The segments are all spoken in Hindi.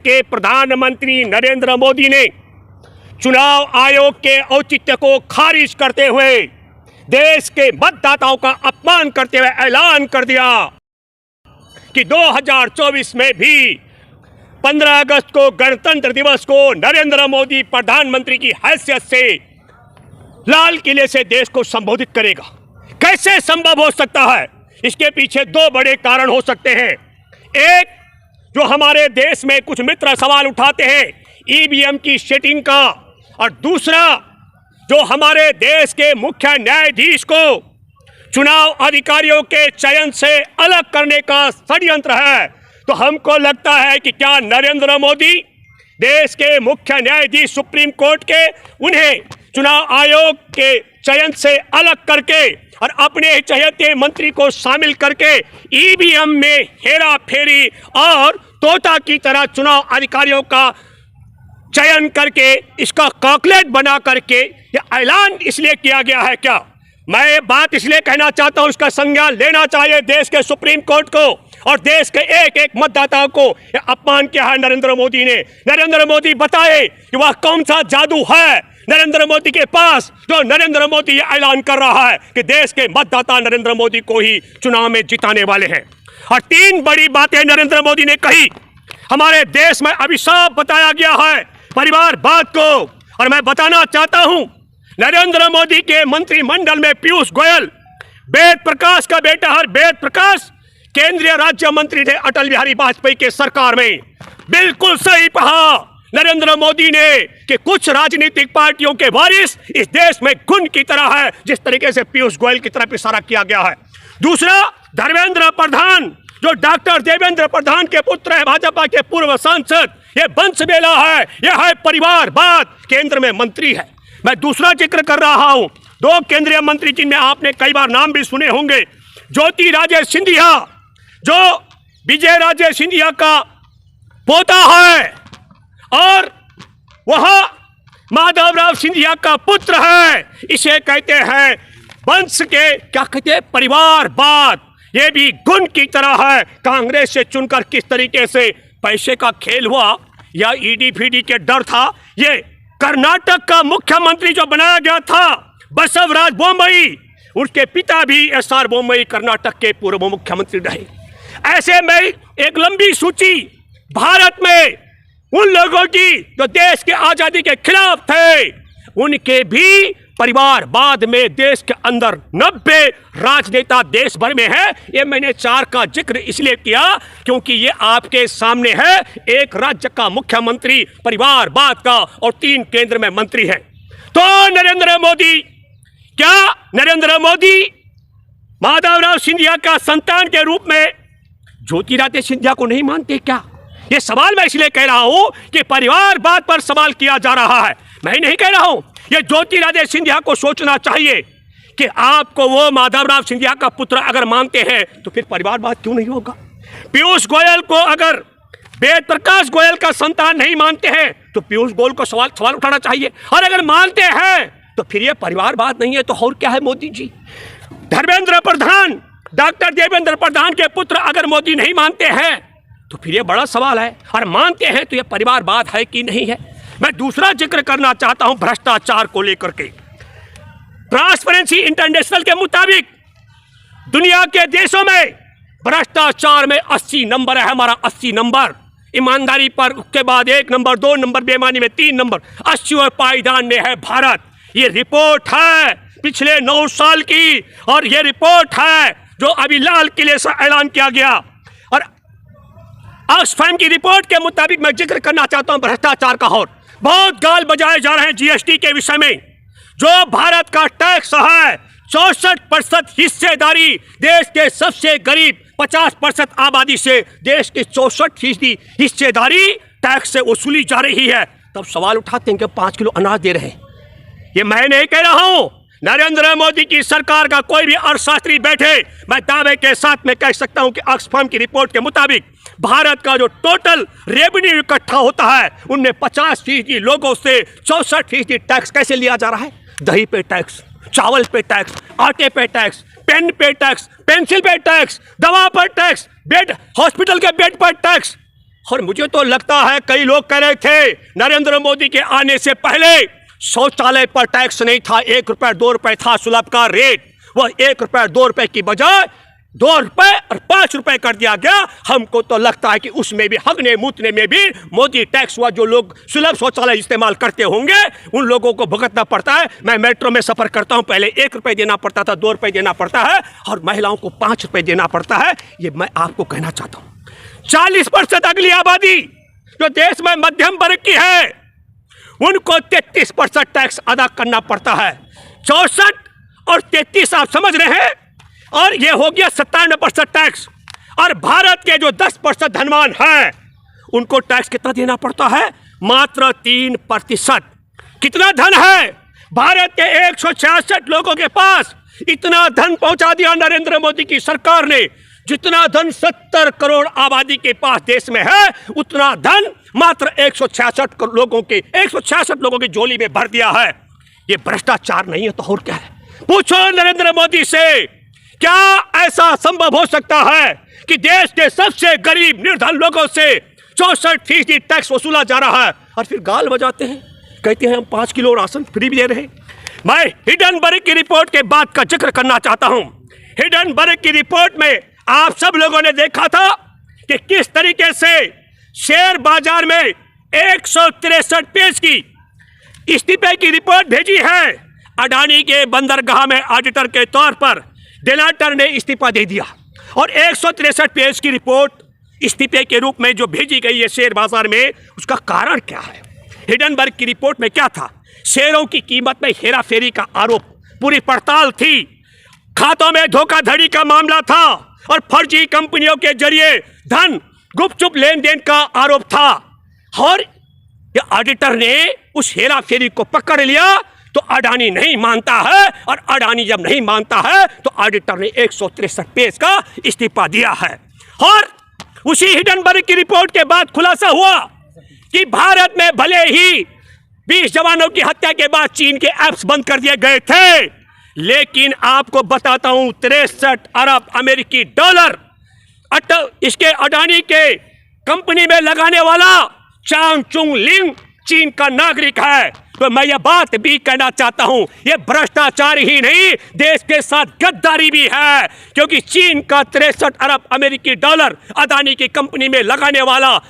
के प्रधानमंत्री नरेंद्र मोदी ने चुनाव आयोग के औचित्य को खारिज करते हुए देश के मतदाताओं का अपमान करते हुए ऐलान कर दिया कि 2024 में भी 15 अगस्त को गणतंत्र दिवस को नरेंद्र मोदी प्रधानमंत्री की हैसियत से लाल किले से देश को संबोधित करेगा। कैसे संभव हो सकता है? इसके पीछे दो बड़े कारण हो सकते हैं। एक, जो हमारे देश में कुछ मित्र सवाल उठाते हैं ईवीएम की सेटिंग का, और दूसरा जो हमारे देश के मुख्य न्यायाधीश को चुनाव अधिकारियों के चयन से अलग करने का षड्यंत्र है। तो हमको लगता है कि क्या नरेंद्र मोदी देश के मुख्य न्यायाधीश सुप्रीम कोर्ट के उन्हें चुनाव आयोग के चयन से अलग करके और अपने चहेते मंत्री को शामिल करके ईवीएम में हेरा फेरी और तोता की तरह चुनाव अधिकारियों का चयन करके इसका कॉकलेट बना करके यह ऐलान इसलिए किया गया है? क्या मैं ये बात इसलिए कहना चाहता हूं, इसका संज्ञान लेना चाहिए देश के सुप्रीम कोर्ट को और देश के एक एक मतदाताओं को। यह अपमान किया है नरेंद्र मोदी ने। नरेंद्र मोदी बताए कि वह कौन सा जादू है नरेंद्र मोदी के पास जो नरेंद्र मोदी ये ऐलान कर रहा है कि देश के मतदाता नरेंद्र मोदी को ही चुनाव में जिताने वाले हैं। और तीन बड़ी बातें नरेंद्र मोदी ने कही। हमारे देश में अभिशाप बताया गया है परिवारवाद को, और मैं बताना चाहता हूं नरेंद्र मोदी के मंत्रिमंडल में पीयूष गोयल, वेद प्रकाश का बेटा हर वेद प्रकाश केंद्रीय राज्य मंत्री थे अटल बिहारी वाजपेयी के सरकार में। बिल्कुल सही कहा नरेंद्र मोदी ने कि कुछ राजनीतिक पार्टियों के वारिस इस देश में घुन की तरह है, जिस तरीके से पीयूष गोयल की तरफ इशारा किया गया है। दूसरा, धर्मेंद्र प्रधान जो डॉक्टर देवेंद्र प्रधान के पुत्र है, भाजपा के पूर्व सांसद, ये वंश बेला है, यह है परिवारवाद, केंद्र में मंत्री है। मैं दूसरा जिक्र कर रहा हूं, दो केंद्रीय मंत्री जिनमें आपने कई बार नाम भी सुने होंगे, ज्योतिरादित्य सिंधिया जो विजय राजे सिंधिया का पोता है और वह माधवराव सिंधिया का पुत्र है। इसे कहते हैं वंश के क्या कहते हैं परिवारवाद। ये भी गुण की तरह है। कांग्रेस से चुनकर किस तरीके से पैसे का खेल हुआ या ईडी फीडी के डर था। ये कर्नाटक का मुख्यमंत्री जो बनाया गया था बसवराज बोम्मई, उनके पिता भी एसआर बोम्मई कर्नाटक के पूर्व मुख्यमंत्री रहे। ऐसे में एक लंबी सूची भारत में उन लोगों की जो देश के आजादी के खिलाफ थे, उनके भी परिवारवाद में देश के अंदर 90 राजनेता देश भर में है। ये मैंने 4 का जिक्र इसलिए किया क्योंकि ये आपके सामने है। एक राज्य का मुख्यमंत्री परिवारवाद का और 3 केंद्र में मंत्री है। तो नरेंद्र मोदी माधवराव सिंधिया का संतान के रूप में ज्योतिरादित्य सिंधिया को नहीं मानते क्या? ये सवाल मैं इसलिए कह रहा हूं कि परिवारवाद पर सवाल किया जा रहा है। मैं नहीं कह रहा हूं, ये ज्योतिरादित्य सिंधिया को सोचना चाहिए कि आपको वो माधवराव सिंधिया का पुत्र अगर मानते हैं तो फिर परिवारवाद क्यों नहीं होगा? पीयूष गोयल को अगर वेद प्रकाश गोयल का संतान नहीं मानते हैं तो पीयूष गोयल को सवाल उठाना चाहिए, और अगर मानते हैं तो फिर ये परिवारवाद नहीं है तो और क्या है मोदी जी? धर्मेंद्र प्रधान, डॉक्टर देवेंद्र प्रधान के पुत्र अगर मोदी नहीं मानते हैं तो फिर ये बड़ा सवाल है, और मानते हैं तो ये परिवारवाद है कि नहीं है। मैं दूसरा जिक्र करना चाहता हूं भ्रष्टाचार को लेकर के। ट्रांसपेरेंसी इंटरनेशनल के मुताबिक दुनिया के देशों में भ्रष्टाचार में 80 नंबर है हमारा, 80 नंबर। ईमानदारी पर उसके बाद 1 नंबर, 2 नंबर, बेईमानी में 3 नंबर, 80वें पायदान में है भारत। ये रिपोर्ट है पिछले 9 साल की, और ये रिपोर्ट है जो अभी लाल किले से ऐलान किया गया। और ऑक्सफैम की रिपोर्ट के मुताबिक मैं जिक्र करना चाहता हूं भ्रष्टाचार का। और बहुत गाल बजाए जा रहे हैं जीएसटी के विषय में। जो भारत का टैक्स है 64% हिस्सेदारी देश के सबसे गरीब 50% आबादी से देश की 64% हिस्सेदारी टैक्स से वसूली जा रही है। तब सवाल उठाते हैं कि 5 किलो अनाज दे रहे हैं। ये मैं नहीं कह रहा हूं, नरेंद्र मोदी की सरकार का कोई भी अर्थशास्त्री बैठे, मैं दावे के साथ में कह सकता हूं कि ऑक्सफैम की रिपोर्ट के मुताबिक भारत का जो टोटल रेवेन्यू इकट्ठा होता है उनमें 50% लोगों से 64% टैक्स कैसे लिया जा रहा है? दही पे टैक्स, चावल पे टैक्स, आटे पे टैक्स, पेन पे टैक्स, पेंसिल पे टैक्स, दवा पर टैक्स, बेड, हॉस्पिटल के बेड पर टैक्स। और मुझे तो लगता है कई लोग कह रहे थे नरेंद्र मोदी के आने से पहले शौचालय पर टैक्स नहीं था, 1 रुपए 2 रुपए था सुलभ का रेट, वह 1 रुपए 2 रुपए की बजाय 2 रुपए और 5 रुपए कर दिया गया। हमको तो लगता है कि उसमें भी हगने मूतने में भी मोदी टैक्स हुआ। जो लोग सुलभ शौचालय इस्तेमाल करते होंगे उन लोगों को भुगतना पड़ता है। मैं मेट्रो में सफर करता हूं, पहले 1 रुपए देना पड़ता था, 2 रुपए देना पड़ता है और महिलाओं को 5 रुपए देना पड़ता है। ये मैं आपको कहना चाहता हूं। 40% अगली आबादी जो देश में मध्यम वर्ग की है उनको 33% टैक्स अदा करना पड़ता है। 64 और 33 आप समझ रहे हैं, और ये हो गया 97% टैक्स। और भारत के जो 10% धनवान हैं उनको टैक्स कितना देना पड़ता है? मात्र 3%। कितना धन है भारत के 166 लोगों के पास? इतना धन पहुंचा दिया नरेंद्र मोदी की सरकार ने। जितना धन 70 करोड़ आबादी के पास देश में है उतना धन मात्र 166 लोगों की झोली में भर दिया है। ये भ्रष्टाचार नहीं है तो और क्या है? पूछो नरेंद्र मोदी से, क्या ऐसा संभव हो सकता है कि देश के सबसे गरीब निर्धन लोगों से 64% टैक्स वसूला जा रहा है और फिर गाल बजाते हैं, कहते हैं हम 5 किलो राशन फ्री भी दे रहे हैं। मैं हिडनबर्ग की रिपोर्ट के बात का जिक्र करना चाहता हूं। हिडनबर्ग की रिपोर्ट में आप सब लोगों ने देखा था कि किस तरीके से शेयर बाजार में 163 पेज की इस्तीफे की रिपोर्ट भेजी है। अडानी के बंदरगाह में ऑडिटर के तौर पर डेलाटर ने इस्तीफा दे दिया और 163 पेज की रिपोर्ट इस्तीफे के रूप में जो भेजी गई है शेयर बाजार में, उसका कारण क्या है? हिडनबर्ग की रिपोर्ट में क्या था? शेयरों की कीमत में हेराफेरी का आरोप, पूरी पड़ताल थी, खातों में धोखाधड़ी का मामला था और फर्जी कंपनियों के जरिए धन गुपचुप लेन देन का आरोप था। और ये ऑडिटर ने उस हेराफेरी को पकड़ लिया तो अडानी नहीं मानता है, और अडानी जब नहीं मानता है तो ऑडिटर ने 163 पेज का इस्तीफा दिया है। और उसी हिडनबर्ग की रिपोर्ट के बाद खुलासा हुआ कि भारत में भले ही 20 जवानों की हत्या के बाद चीन के ऐप्स बंद कर दिए गए थे, लेकिन आपको बताता हूं 63 अरब अमेरिकी डॉलर इसके अडानी के कंपनी में लगाने वाला चांग चुंग लिंग चीन का नागरिक है। तो मैं यह बात भी कहना चाहता हूं, यह भ्रष्टाचार ही नहीं, देश के साथ गद्दारी भी है, क्योंकि चीन का 63 अरब अमेरिकी डॉलर अडानी की कंपनी में लगाने वाला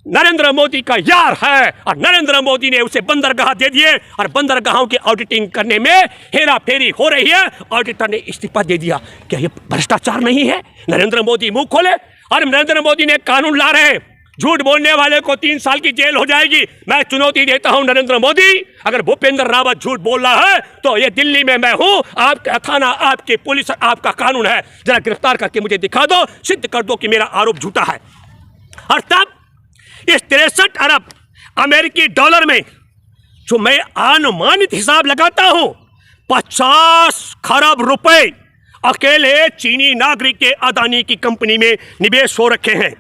नरेंद्र मोदी का यार है और नरेंद्र मोदी ने उसे बंदरगाह दे दिए और बंदरगाहों की ऑडिटिंग करने में हेरा फेरी हो रही है। ऑडिटर ने इस्तीफा दे दिया। क्या यह भ्रष्टाचार नहीं है? नरेंद्र मोदी मुंह खोले और नरेंद्र मोदी ने कानून ला रहे हैं, झूठ बोलने वाले को 3 साल की जेल हो जाएगी। मैं चुनौती देता हूं नरेंद्र मोदी, अगर भूपेंद्र रावत झूठ बोल रहा है तो ये दिल्ली में मैं हूं, आपका थाना, आपकी पुलिस, आपका कानून है, जरा गिरफ्तार करके मुझे दिखा दो, सिद्ध कर दो कि मेरा आरोप झूठा है। और तब इस 63 अरब अमेरिकी डॉलर में जो मैं अनुमानित हिसाब लगाता हूं 50 खरब रुपए अकेले चीनी नागरिक के अडानी की कंपनी में निवेश हो रखे हैं।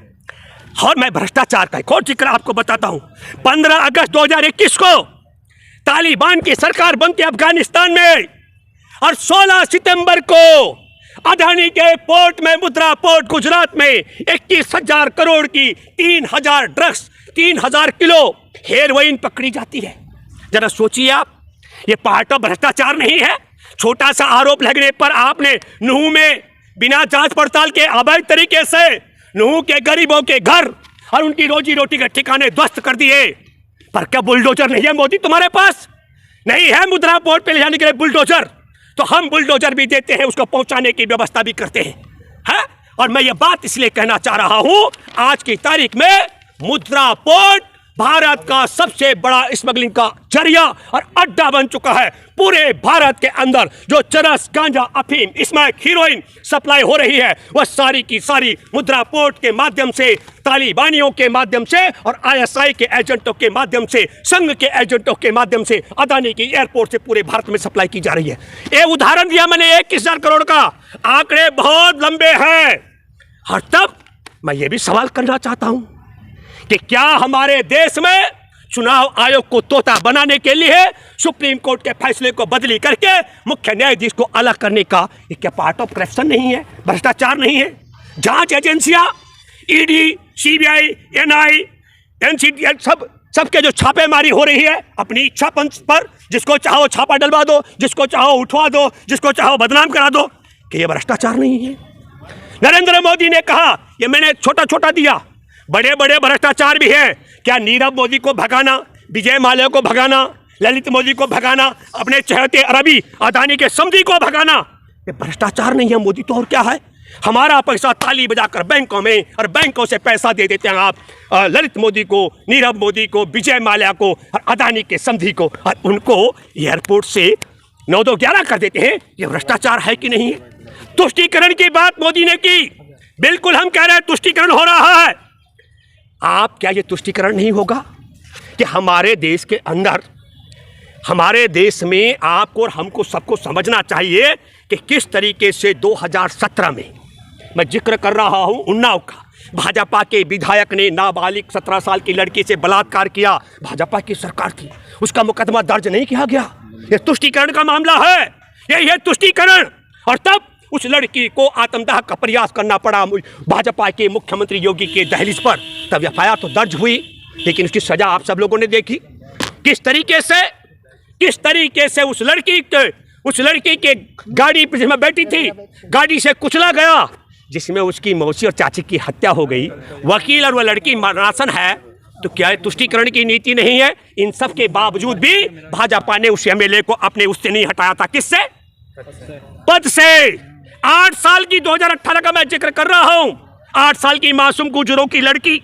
और मैं भ्रष्टाचार का एक और जिक्र आपको बताता हूं। 15 अगस्त 2021 को तालिबान की सरकार बनती अफगानिस्तान में और 16 सितंबर को अडानी के पोर्ट में, मुद्रा पोर्ट गुजरात में 21,000 करोड़ की 3,000 ड्रग्स, 3,000 किलो हेरोइन पकड़ी जाती है। जरा सोचिए आप, ये पार्ट ऑफ भ्रष्टाचार नहीं है? छोटा सा आरोप लगने पर आपने नूह में बिना जांच पड़ताल के अवैध तरीके से नूह के गरीबों के घर और उनकी रोजी रोटी के ठिकाने ध्वस्त कर दिए। पर क्या बुलडोजर नहीं है मोदी तुम्हारे पास? नहीं है मुद्रा पोर्ट पे ले जाने के लिए बुलडोजर? तो हम बुलडोजर भी देते हैं, उसको पहुंचाने की व्यवस्था भी करते हैं। और मैं ये बात इसलिए कहना चाह रहा हूं, आज की तारीख में मुद्रा पोर्ट भारत का सबसे बड़ा स्मगलिंग का जरिया और अड्डा बन चुका है। पूरे भारत के अंदर जो चरस, गांजा, अफीम, स्मैक, हीरोइन सप्लाई हो रही है, वह सारी की सारी मुद्रा पोर्ट के माध्यम से, तालिबानियों के माध्यम से और ISI के एजेंटों के माध्यम से, संघ के एजेंटों के माध्यम से अडानी की एयरपोर्ट से पूरे भारत में सप्लाई की जा रही है। ये उदाहरण दिया मैंने 21,000 करोड़ का, आंकड़े बहुत लंबे हैं। और तब मैं ये भी सवाल करना चाहता हूं कि क्या हमारे देश में चुनाव आयोग को तोता बनाने के लिए सुप्रीम कोर्ट के फैसले को बदली करके मुख्य न्यायाधीश को अलग करने का ये क्या पार्ट ऑफ करप्शन नहीं है, भ्रष्टाचार नहीं है? जांच एजेंसियां ईडी, सीबीआई, एनआई, एनसीटीएल सबके जो छापेमारी हो रही है अपनी इच्छा पर, जिसको चाहो छापा डलवा दो, जिसको चाहो उठवा दो, जिसको चाहो बदनाम करा दो, कि ये भ्रष्टाचार नहीं है? नरेंद्र मोदी ने कहा ये मैंने छोटा छोटा दिया, बड़े बड़े भ्रष्टाचार भी है। क्या नीरव मोदी को भगाना, विजय माल्या को भगाना, ललित मोदी को भगाना, अपने चहेते अरबी अदानी के समधी को भगाना, ये भ्रष्टाचार नहीं है मोदी तो और क्या है? हमारा पैसा ताली बजाकर बैंकों में, और बैंकों से पैसा दे देते हैं आप ललित मोदी को, नीरव मोदी को, विजय माल्या को और अदानी के समधी को, और उनको एयरपोर्ट से 9-11 कर देते हैं। ये भ्रष्टाचार है कि नहीं है? तुष्टीकरण की बात मोदी ने की, बिल्कुल हम कह रहे हैं तुष्टीकरण हो रहा है। आप क्या ये तुष्टीकरण नहीं होगा कि हमारे देश के अंदर, हमारे देश में आपको और हमको सबको समझना चाहिए कि किस तरीके से 2017 में, मैं जिक्र कर रहा हूं उन्नाव का, भाजपा के विधायक ने नाबालिग 17 साल की लड़की से बलात्कार किया, भाजपा की सरकार थी, उसका मुकदमा दर्ज नहीं किया गया। यह तुष्टीकरण का मामला है, यही है तुष्टीकरण। और तब उस लड़की को आत्मदाह का प्रयास करना पड़ा भाजपा के मुख्यमंत्री योगी के दहलीज पर। तब एफआईआर तो दर्ज हुई, लेकिन उसकी सजा आप सब लोगों ने देखी किस तरीके से उस लड़की के गाड़ी पे जिसमें बैठी थी, गाड़ी से कुचला गया, जिसमें उसकी मौसी और चाची की हत्या हो गई। वकील और वह लड़की मरणासन है, तो क्या तुष्टीकरण की नीति नहीं है? इन सब के बावजूद भी भाजपा ने उस एमएलए को अपने उससे नहीं हटाया था। किससे? पद से। 8 साल की 2018 का मैं जिक्र कर रहा हूं, 8 साल की मासूम गुजरों की लड़की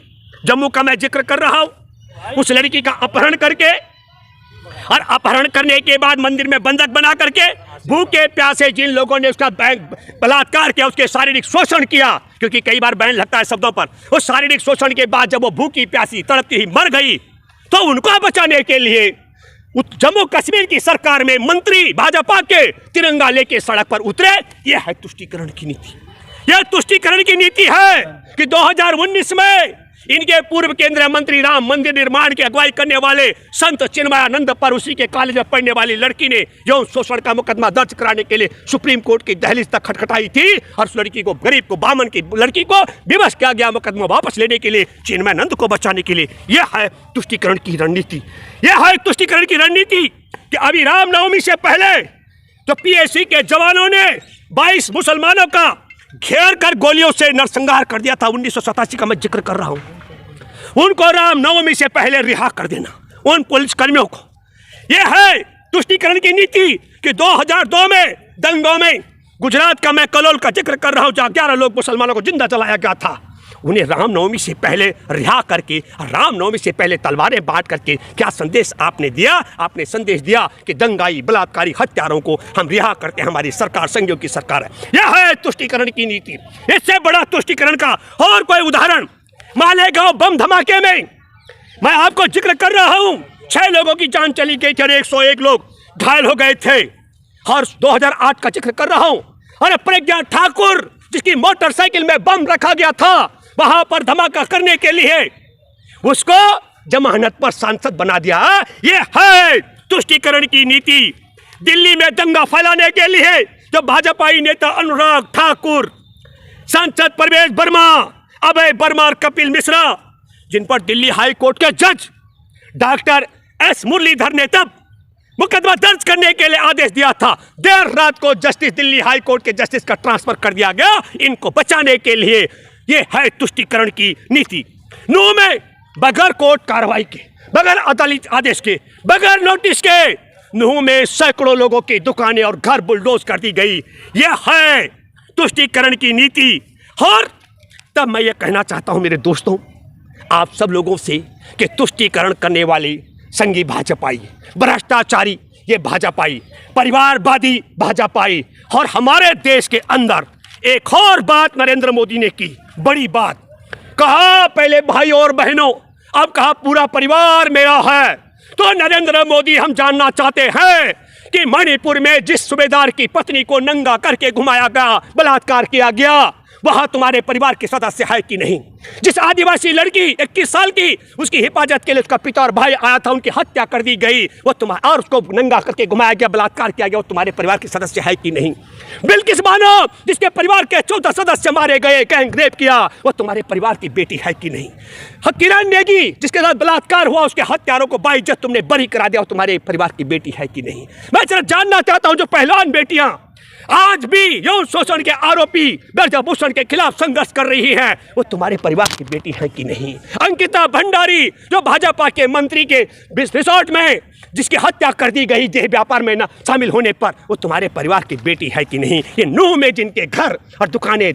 जम्मू का मैं जिक्र कर रहा हूं। उस लड़की का अपहरण करके और अपहरण करने के बाद मंदिर में बंधक बना करके भूखे प्यासे जिन लोगों ने उसका बलात्कार किया, उसके शारीरिक शोषण किया, क्योंकि कई बार बैन लगता है शब्दों पर, उस शारीरिक शोषण के बाद जब वो भूखी प्यासी तड़पती ही मर गई, तो उनको बचाने के लिए जम्मू कश्मीर की सरकार में मंत्री भाजपा के तिरंगा लेके सड़क पर उतरे। यह है तुष्टीकरण की नीति। यह तुष्टीकरण की नीति है कि 2019 में इनके पूर्व केंद्रीय मंत्री राम मंदिर निर्माण की अगुवाई करने वाले संत चिन्मयानंद पर उसी के कॉलेज में पढ़ने वाली लड़की ने यौन शोषण का मुकदमा दर्ज कराने के लिए सुप्रीम कोर्ट की दहलीज तक खटखटाई थी, और उस लड़की को, गरीब को, बामन की लड़की को विवश किया गया मुकदमा वापस लेने के लिए, चिन्मयानंद को बचाने के लिए। यह है तुष्टीकरण की रणनीति। यह है तुष्टीकरण की रणनीति कि अभी रामनवमी से पहले तो पीएसी के जवानों ने 22 मुसलमानों का घेर कर गोलियों से नरसंहार कर दिया था। 1987 का मैं जिक्र कर रहा हूं। उनको रामनवमी से पहले रिहा कर देना, उन पुलिसकर्मियों को। यह है तुष्टीकरण की नीति कि 2002 में दंगों में, गुजरात का मैं कलोल का जिक्र कर रहा हूं, जहां 11 लोग मुसलमानों को जिंदा जलाया गया था, उन्हें रामनवमी से पहले रिहा करके, रामनवमी से पहले तलवारें बांट करके क्या संदेश आपने दिया? आपने संदेश दिया कि दंगाई, बलात्कारी, हत्यारों को हम रिहा करते हैं, हमारी सरकार संघियों की सरकार है। यह है तुष्टीकरण की नीति। इससे बड़ा तुष्टीकरण का और कोई उदाहरण मालेगांव बम धमाके में मैं आपको जिक्र कर रहा हूं। 6 लोगों की जान चली गई थी और 101 लोग घायल हो गए थे। और 2008 का जिक्र कर रहा हूं। और प्रज्ञा ठाकुर जिसकी मोटरसाइकिल में बम रखा गया था, वहां पर धमाका करने के लिए उसको जमानत पर सांसद बना दिया। यह है तुष्टीकरण की नीति। दिल्ली में दंगा फैलाने के लिए जो भाजपाई नेता अनुराग ठाकुर, सांसद परवेज वर्मा, अभय वर्मा और कपिल मिश्रा, जिन पर दिल्ली हाई कोर्ट के जज डॉक्टर एस मुरलीधर ने तब मुकदमा दर्ज करने के लिए आदेश दिया था, देर रात को जस्टिस दिल्ली हाई कोर्ट के जस्टिस का ट्रांसफर कर दिया गया इनको बचाने के लिए। यह है तुष्टीकरण की नीति। नूह में बगैर कोर्ट कार्रवाई के, बगैर अदालती आदेश के, बगैर नोटिस के नूह में सैकड़ों लोगों की दुकानें और घर बुलडोज कर दी गई। यह है तुष्टीकरण की नीति। और तब मैं ये कहना चाहता हूं मेरे दोस्तों, आप सब लोगों से कि तुष्टीकरण करने वाली संघी भाजपाई, भ्रष्टाचारी ये भाजपाई, परिवारवादी भाजपाई, और हमारे देश के अंदर एक और बात नरेंद्र मोदी ने की, बड़ी बात कहा, पहले भाई और बहनों, अब कहा पूरा परिवार मेरा है। तो नरेंद्र मोदी, हम जानना चाहते हैं कि मणिपुर में जिस सूबेदार की पत्नी को नंगा करके घुमाया गया, बलात्कार किया गया, वह तुम्हारे परिवार के सदस्य है कि नहीं? जिस आदिवासी लड़की 21 साल की, उसकी हिफाजत के लिए उसका पिता और भाई आया था, उनकी हत्या कर दी गई, वो तुम्हारा और उसको नंगा करके घुमाया गया, बलात्कार किया गया, वो तुम्हारे परिवार के सदस्य है कि नहीं? बिल्किस बानो, जिसके परिवार के 14 सदस्य मारे गए, गैंग रेप किया, वो तुम्हारे परिवार की बेटी है कि नहीं? किरण नेगी, जिसके साथ बलात्कार हुआ, उसके हत्यारों को बाइज्जत तुमने बरी करा दिया, वो तुम्हारे परिवार की बेटी है कि नहीं? मैं सिर्फ जानना चाहता हूं, जो पहलवान बेटियां आज भी यौन शोषण के आरोपी ब्रजभूषण के खिलाफ संघर्ष कर रही है, वो तुम्हारे परिवार की बेटी है कि नहीं? अंकिता भंडारी, जो भाजपा के मंत्री के रिसोर्ट में जिसकी हत्या कर दी गई देह व्यापार में न शामिल होने पर, वो तुम्हारे परिवार की बेटी है कि नहीं? ये नूह में जिनके घर और दुकानें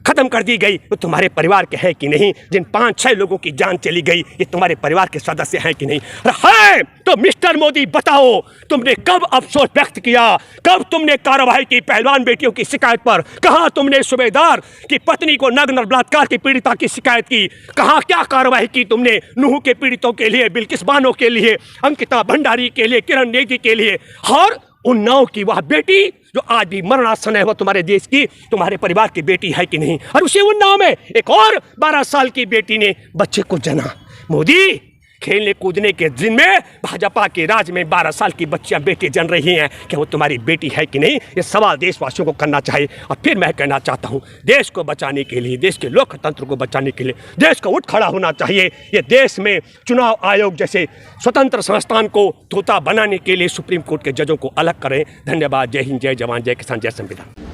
खत्म कर दी गई, वो तुम्हारे परिवार के हैं कि नहीं? जिन 5-6 लोगों की जान चली गई, ये तुम्हारे परिवार के सदस्य हैं कि नहीं? है तो मिस्टर मोदी, बताओ तुमने कब अफसोस व्यक्त किया, कब तुमने कार्रवाई की पहलवान बेटियों की शिकायत पर? कहां तुमने सूबेदार की पत्नी को नग्न बलात्कार की पीड़िता की शिकायत की? कहां क्या कार्रवाई की तुमने नूह के पीड़ितों के लिए, बिल्किस बानो के लिए, अंकिता भंडारी के लिए, किरण नेगी के लिए, और उन्नाव की वह बेटी जो आज भी मरणासन है, वो तुम्हारे देश की, तुम्हारे परिवार की बेटी है कि नहीं? और उसी उन्नाव में एक और 12 साल की बेटी ने बच्चे को जना। मोदी, खेलने कूदने के दिन में भाजपा के राज में 12 साल की बच्चियां बेटी जन रही हैं, क्या वो तुम्हारी बेटी है कि नहीं? ये सवाल देशवासियों को करना चाहिए। और फिर मैं कहना चाहता हूं, देश को बचाने के लिए, देश के लोकतंत्र को बचाने के लिए देश को उठ खड़ा होना चाहिए। ये देश में चुनाव आयोग जैसे स्वतंत्र संस्थान को तोता बनाने के लिए सुप्रीम कोर्ट के जजों को अलग करें। धन्यवाद। जय हिंद, जय जवान, जय किसान, जय संविधान।